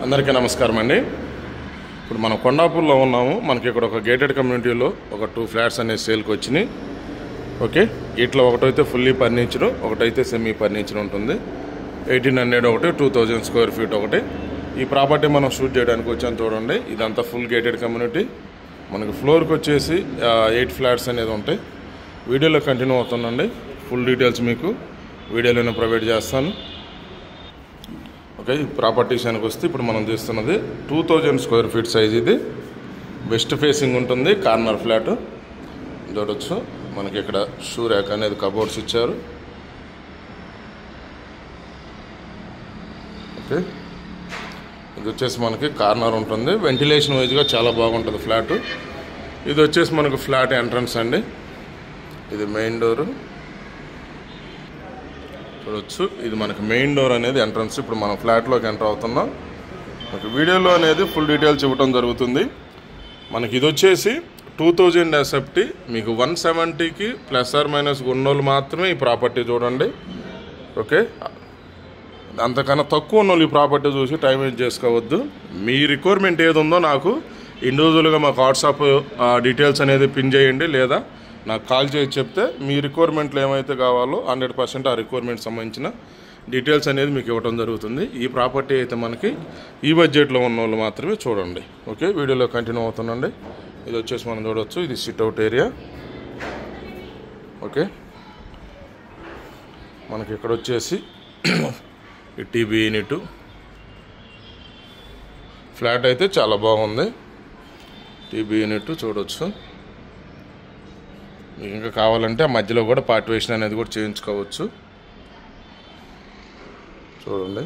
అందరికీ నమస్కారం అండి. ఇప్పుడు మనం కొండాపూర్లో ఉన్నాము. మనకి ఇక్కడ ఒక గేటెడ్ కమ్యూనిటీలో ఒక 2 ఫ్లాట్స్ అనేవి సేల్కి వచ్చినాయి. ఓకే, వీటిలో ఒకటైతే ఫుల్లీ ఫర్నిచర్, ఒకటైతే సెమీ ఫర్నిచర్ ఉంటుంది. 1800 ఒకటి, 2000 స్క్వేర్ ఫీట్ ఒకటి. ఈ ప్రాపర్టీ మనం షూట్ చేయడానికి వచ్చాను. చూడండి, ఇదంతా ఫుల్ గేటెడ్ కమ్యూనిటీ. మనకి ఫ్లోర్కి వచ్చేసి 8 ఫ్లాట్స్ అనేది ఉంటాయి. వీడియోలో కంటిన్యూ అవుతుందండి. ఫుల్ డీటెయిల్స్ మీకు వీడియోలోనే ప్రొవైడ్ చేస్తాను. ఓకే, ఈ ప్రాపర్టీషన్కి వస్తే ఇప్పుడు మనం చూస్తున్నది 2000 స్క్వేర్ ఫీట్ సైజ్. ఇది వెస్ట్ ఫేసింగ్ ఉంటుంది, కార్నర్ ఫ్లాట్. చూడొచ్చు, మనకి ఇక్కడ షూ ర్యాక్ అనేది కబోర్డ్స్ ఇచ్చారు. ఓకే, ఇది వచ్చేసి మనకి కార్నర్ ఉంటుంది. వెంటిలేషన్ వైజ్గా చాలా బాగుంటుంది ఫ్లాట్. ఇది వచ్చేసి మనకు ఫ్లాట్ ఎంట్రన్స్ అండి. ఇది మెయిన్ డోరు చూడొచ్చు. ఇది మనకి మెయిన్ డోర్ అనేది ఎంట్రన్స్. ఇప్పుడు మనం ఫ్లాట్లోకి ఎంటర్ అవుతున్నాం. మనకి వీడియోలో అనేది ఫుల్ డీటెయిల్స్ ఇవ్వడం జరుగుతుంది. మనకి ఇది వచ్చేసి 2000 ఎస్ఎఫ్టీ. మీకు 170కి ± ఉన్నోళ్ళు మాత్రమే ఈ ప్రాపర్టీ చూడండి. ఓకే, అంతకన్నా తక్కువ ఉన్నోళ్ళు ఈ ప్రాపర్టీ చూసి టైం వేస్ట్ చేసుకోవద్దు. మీ రిక్వైర్మెంట్ ఏది ఉందో నాకు ఇండివిజువల్గా మాకు వాట్సాప్ డీటెయిల్స్ అనేది పిన్ చేయండి, లేదా నాకు కాల్ చేసి చెప్తే మీ రిక్వైర్మెంట్లు ఏమైతే కావాలో 100% ఆ రిక్వైర్మెంట్ సంబంధించిన డీటెయిల్స్ అనేది మీకు ఇవ్వడం జరుగుతుంది. ఈ ప్రాపర్టీ అయితే మనకి ఈ బడ్జెట్లో ఉన్న వాళ్ళు మాత్రమే చూడండి. ఓకే, వీడియోలో కంటిన్యూ అవుతుందండి. ఇది వచ్చేసి మనం చూడవచ్చు, ఇది సిట్అవుట్ ఏరియా. ఓకే, మనకి ఇక్కడ వచ్చేసి ఈ టీబీ యూనిట్. ఫ్లాట్ అయితే చాలా బాగుంది. టీబీ యూనిట్ చూడవచ్చు. మీకు ఇంకా కావాలంటే ఆ మధ్యలో కూడా పార్టివేషన్ అనేది కూడా చేయించుకోవచ్చు. చూడండి,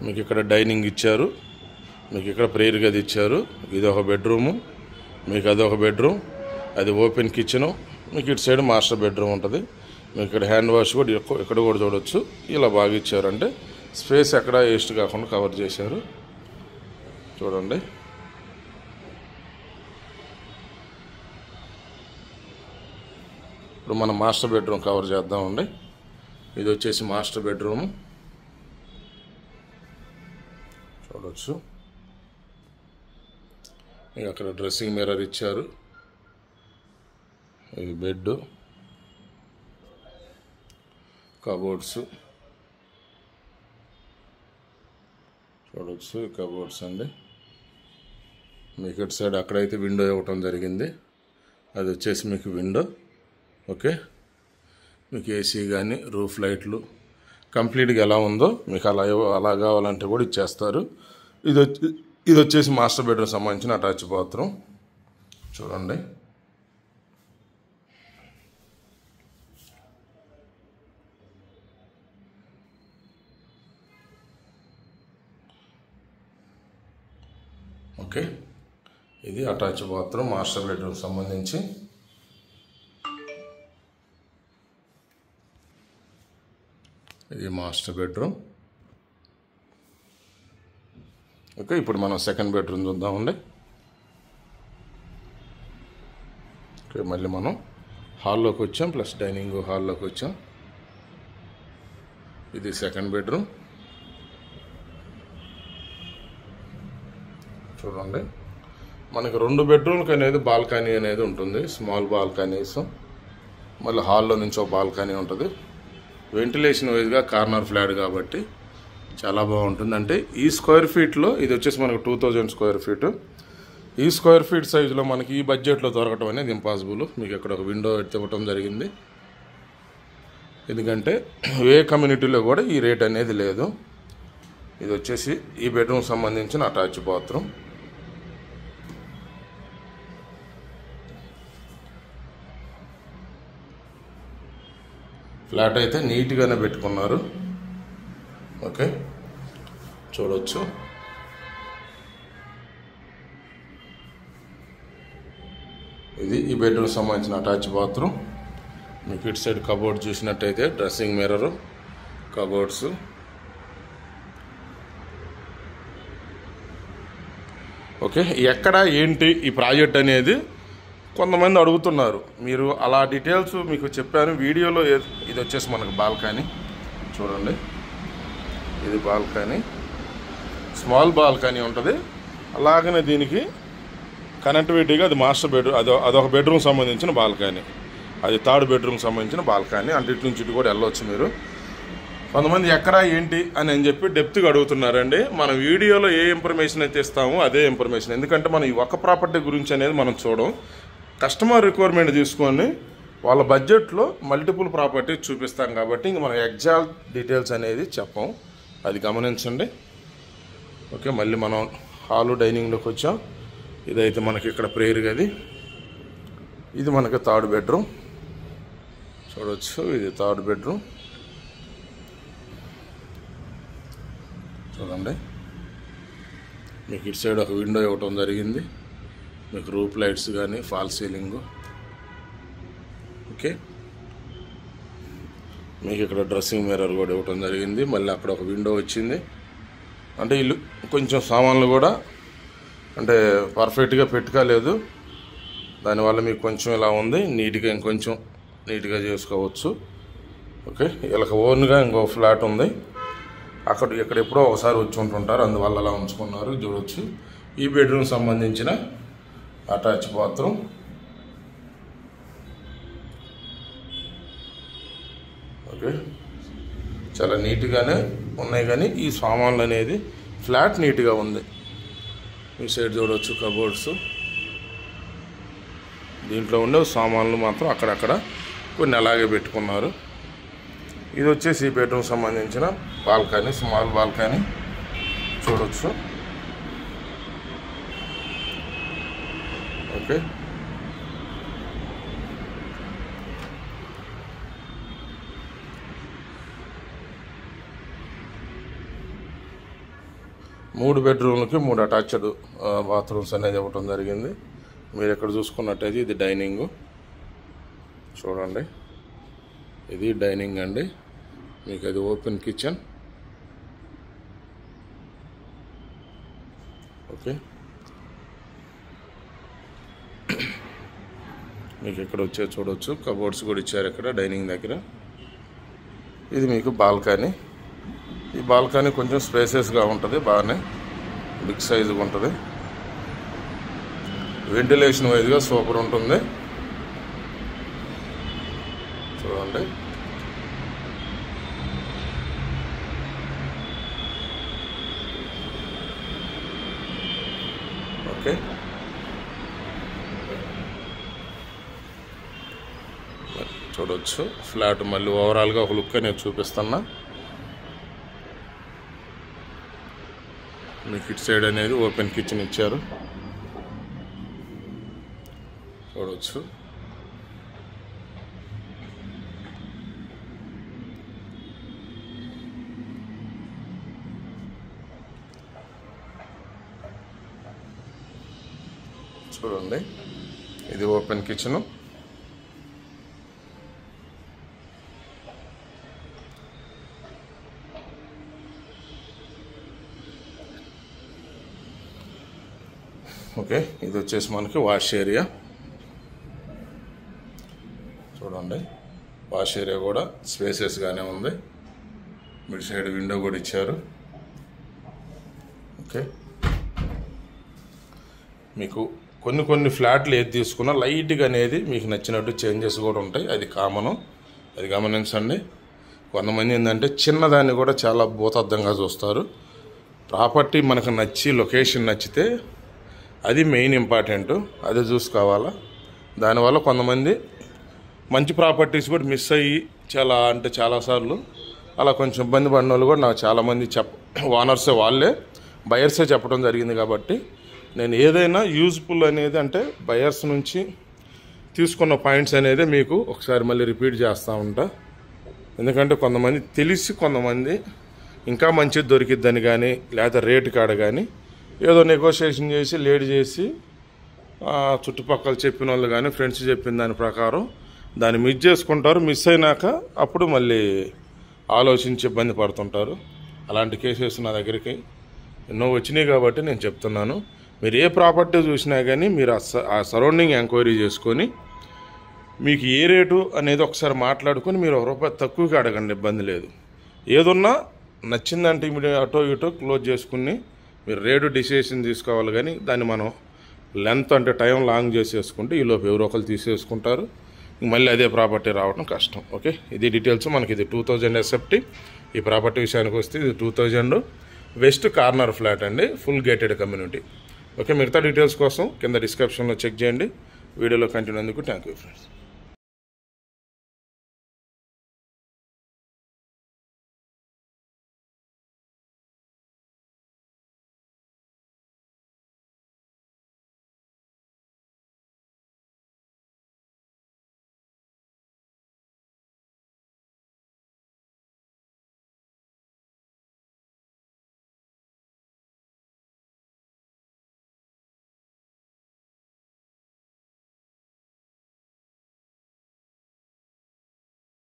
మీకు ఇక్కడ డైనింగ్ ఇచ్చారు, మీకు ఇక్కడ ప్రేయర్ గది ఇచ్చారు. ఇది ఒక బెడ్రూము, మీకు అదొక బెడ్రూమ్, అది ఓపెన్ కిచెను. మీకు ఇటు సైడ్ మాస్టర్ బెడ్రూమ్ ఉంటుంది. మీకు ఇక్కడ హ్యాండ్ వాష్ కూడా ఇక్కడ కూడా చూడవచ్చు. ఇలా బాగా ఇచ్చారంటే స్పేస్ ఎక్కడ వేస్ట్ కాకుండా కవర్ చేశారు. చూడండి, ఇప్పుడు మనం మాస్టర్ బెడ్రూమ్ కవర్ చేద్దామండి. ఇది వచ్చేసి మాస్టర్ బెడ్రూమ్ చూడవచ్చు. మీకు అక్కడ డ్రెస్సింగ్ మిర్రర్ ఇచ్చారు. ఇది బెడ్, కబోర్డ్స్ చూడవచ్చు. కబోర్డ్స్ అండి. మీకు ఇటు సైడ్ అక్కడైతే విండో ఇవ్వటం జరిగింది. అది వచ్చేసి మీకు విండో. ఓకే, మీకు ఏసీ కానీ రూఫ్ లైట్లు కంప్లీట్గా ఎలా ఉందో మీకు అలా కావాలంటే కూడా ఇచ్చేస్తారు. ఇది వచ్చేసి మాస్టర్ బెడ్రూమ్ సంబంధించిన అటాచ్ బాత్రూమ్. చూడండి, ఓకే, ఇది అటాచ్ బాత్రూమ్ మాస్టర్ బెడ్రూమ్ సంబంధించి. ఇది మాస్టర్ బెడ్రూమ్. ఓకే, ఇప్పుడు మనం సెకండ్ బెడ్రూమ్ చూద్దామండి. ఓకే, మళ్ళీ మనం హాల్లోకి వచ్చాం, ప్లస్ డైనింగ్ హాల్లోకి వచ్చాం. ఇది సెకండ్ బెడ్రూమ్. చూడండి, మనకి 2 బెడ్రూమ్కి అనేది బాల్కనీ అనేది ఉంటుంది. Small balconies. మళ్ళీ హాల్లో నుంచి ఒక బాల్కనీ ఉంటుంది. వెంటిలేషన్ వైజ్గా కార్నర్ ఫ్లాట్ కాబట్టి చాలా బాగుంటుంది. అంటే ఈ స్క్వేర్ ఫీట్లో ఇది వచ్చేసి మనకు 2000 స్క్వేర్ ఫీటు. ఈ స్క్వేర్ ఫీట్ సైజులో మనకి ఈ బడ్జెట్లో దొరకటం అనేది ఇంపాసిబుల్. మీకు ఇక్కడ ఒక విండో ఇవ్వటం జరిగింది. ఎందుకంటే ఏ కమ్యూనిటీలో కూడా ఈ రేట్ అనేది లేదు. ఇది వచ్చేసి ఈ బెడ్రూమ్ సంబంధించిన అటాచ్ బాత్రూమ్. ఫ్లాట్ అయితే నీట్గానే పెట్టుకున్నారు. ఓకే, చూడవచ్చు. ఇది ఈ బెడ్రూమ్ సంబంధించిన అటాచ్ బాత్రూమ్. మీకు ఇటు సైడ్ కబోర్డ్ చూసినట్టయితే డ్రెస్సింగ్ మిర్రరు, కబోర్డ్స్. ఓకే, ఎక్కడ ఏంటి ఈ ప్రాజెక్ట్ అనేది కొంతమంది అడుగుతున్నారు. మీరు అలా డీటెయిల్స్ మీకు చెప్పాను వీడియోలో. ఇది వచ్చేసి మనకు బాల్కనీ. చూడండి, ఇది బాల్కనీ, స్మాల్ బాల్కనీ ఉంటుంది. అలాగనే దీనికి కనెక్టివిటీగా అది మాస్టర్ బెడ్రూమ్, అదొక బెడ్రూమ్ సంబంధించిన బాల్కనీ, అది థర్డ్ బెడ్రూమ్ సంబంధించిన బాల్కనీ. అంటే ఇటు నుంచి ఇటు కూడా వెళ్ళవచ్చు మీరు. కొంతమంది ఎక్కడ ఏంటి అని చెప్పి డెప్త్గా అడుగుతున్నారండి. మన వీడియోలో ఏ ఇన్ఫర్మేషన్ అయితే ఇస్తామో అదే ఇన్ఫర్మేషన్. ఎందుకంటే మనం ఈ ఒక్క ప్రాపర్టీ గురించి అనేది మనం చూడం, కస్టమర్ రిక్వైర్మెంట్ తీసుకొని వాళ్ళ బడ్జెట్లో మల్టిపుల్ ప్రాపర్టీస్ చూపిస్తాం కాబట్టి ఇంక మనం ఎగ్జాక్ట్ డీటెయిల్స్ అనేది చెప్పం, అది గమనించండి. ఓకే, మళ్ళీ మనం హాలు డైనింగ్లోకి వచ్చాం. ఇదైతే మనకి ఇక్కడ ప్రేయర్ గది, ఇది మనకి థర్డ్ బెడ్రూమ్ చూడవచ్చు. ఇది థర్డ్ బెడ్రూమ్ చూడండి. మీకు ఇటు సైడ్ ఒక విండో ఇవ్వటం జరిగింది, మీకు రూఫ్ లైట్స్ కానీ ఫాల్ సీలింగు. ఓకే, మీకు ఇక్కడ డ్రెస్సింగ్ మిర్రర్ కూడా ఇవ్వటం జరిగింది. మళ్ళీ అక్కడ ఒక విండో వచ్చింది. అంటే ఇల్లు కొంచెం సామాన్లు కూడా అంటే పర్ఫెక్ట్గా పెట్టుకోలేదు, దానివల్ల మీకు కొంచెం ఇలా ఉంది. నీట్గా ఇంకొంచెం నీట్గా చేసుకోవచ్చు. ఓకే, వీళ్ళకి ఓన్గా ఇంకో ఫ్లాట్ ఉంది, ఇక్కడ ఎప్పుడో ఒకసారి వచ్చి ఉంటుంటారు, అందువల్ల అలా ఉంచుకున్నారు. చూడవచ్చు, ఈ బెడ్రూమ్ సంబంధించిన అటాచ్ బాత్రూమ్. ఓకే, చాలా నీట్గానే ఉన్నాయి, కానీ ఈ సామాన్లు అనేది ఫ్లాట్ నీట్గా ఉంది. ఈ సైడ్ చూడవచ్చు కబోర్డ్స్, దీంట్లో ఉండే సామాన్లు మాత్రం అక్కడక్కడ కొన్ని అలాగే పెట్టుకున్నారు. ఇది వచ్చేసి ఈ బెడ్రూమ్ సంబంధించిన బాల్కనీ, స్మాల్ బాల్కనీ చూడవచ్చు. ఓకే, మూడు బెడ్రూమ్లకి 3 అటాచ్డ్ బాత్రూమ్స్ అనేది ఇవ్వటం జరిగింది. మీరు ఇక్కడ చూసుకున్నట్టయితే ఇది డైనింగ్ చూడండి, ఇది డైనింగ్ అండి. మీకు అది ఓపెన్ కిచెన్. ఓకే, మీకు ఇక్కడ వచ్చే చూడవచ్చు కబోర్డ్స్ కూడా ఇచ్చారు ఇక్కడ డైనింగ్ దగ్గర. ఇది మీకు బాల్కనీ. ఈ బాల్కనీ కొంచెం స్పేసెస్గా ఉంటుంది, బాగానే బిగ్ సైజుగా ఉంటుంది. వెంటిలేషన్ వైజ్గా సూపర్ ఉంటుంది చూడండి. ఓకే, చూడవచ్చు ఫ్లాట్. మళ్ళీ ఓవరాల్గా ఒక లుక్ నేను చూపిస్తున్నా మీకు. ఇటు సైడ్ అనేది ఓపెన్ కిచెన్ ఇచ్చారు చూడవచ్చు. చూడండి, ఇది ఓపెన్ కిచెను. ఓకే, ఇది వచ్చేసి మనకి వాష్ ఏరియా చూడండి. వాష్ ఏరియా కూడా స్పేసెస్గానే ఉంది. మిడ్ సైడ్ విండో కూడా ఇచ్చారు. ఓకే, మీకు కొన్ని ఫ్లాట్లు ఏది తీసుకున్నా లైట్గా అనేది మీకు నచ్చినట్టు చేంజెస్ కూడా ఉంటాయి, అది కామను, అది గమనించండి. కొంతమంది ఏంటంటే చిన్నదాన్ని కూడా చాలా భూతద్దంగా చూస్తారు. ప్రాపర్టీ మనకు నచ్చి లొకేషన్ నచ్చితే అది మెయిన్ ఇంపార్టెంట్, అదే చూసుకోవాలా. దానివల్ల కొంతమంది మంచి ప్రాపర్టీస్ కూడా మిస్ అయ్యి చాలాసార్లు అలా కొంచెం ఇబ్బంది పడిన వాళ్ళు కూడా నాకు చాలామంది ఓనర్సే వాళ్ళే బయర్సే చెప్పడం జరిగింది. కాబట్టి నేను ఏదైనా యూజ్ఫుల్ అనేది అంటే బయర్స్ నుంచి తీసుకున్న పాయింట్స్ అనేది మీకు ఒకసారి మళ్ళీ రిపీట్ చేస్తూ ఉంటా. ఎందుకంటే కొంతమంది తెలిసి కొంతమంది ఇంకా మంచిది దొరికిద్దని కానీ లేదా రేటు కాడ కానీ ఏదో నెగోషియేషన్ చేసి లేట్ చేసి చుట్టుపక్కల చెప్పిన వాళ్ళు కానీ ఫ్రెండ్స్ చెప్పిన దాని ప్రకారం దాన్ని మిస్ చేసుకుంటారు. మిస్ అయినాక అప్పుడు మళ్ళీ ఆలోచించి ఇబ్బంది పడుతుంటారు. అలాంటి కేసెస్ నా దగ్గరికి ఎన్నో వచ్చినాయి కాబట్టి నేను చెప్తున్నాను. మీరు ఏ ప్రాపర్టీ చూసినా కానీ మీరు ఆ సరౌండింగ్ ఎంక్వైరీ చేసుకొని మీకు ఏ రేటు అనేది ఒకసారి మాట్లాడుకొని మీరు ₹1 తక్కువగా అడగండి, ఇబ్బంది లేదు. ఏదున్నా నచ్చిందంటే ఇమీడియట్ అటో ఇటో క్లోజ్ చేసుకుని మీరు రేటు డిసిషన్ తీసుకోవాలి. కానీ దాన్ని మనం లెంత్ అంటే టైం లాంగ్ చేసేసుకుంటే ఈలోపు ఎవరో ఒకరు తీసేసుకుంటారు. మళ్ళీ అదే ప్రాపర్టీ రావడం కష్టం. ఓకే, ఇది డీటెయిల్స్. మనకి ఇది 2000 ఎస్ఎఫ్టీ. ఈ ప్రాపర్టీ విషయానికి వస్తే ఇది 2000 వెస్ట్ కార్నర్ ఫ్లాట్ అండి, ఫుల్ గేటెడ్ కమ్యూనిటీ. ఓకే, మిగతా డీటెయిల్స్ కోసం కింద డిస్క్రిప్షన్లో చెక్ చేయండి. వీడియోలో కంటిన్యూ అందుకు థ్యాంక్ యూ ఫ్రెండ్స్.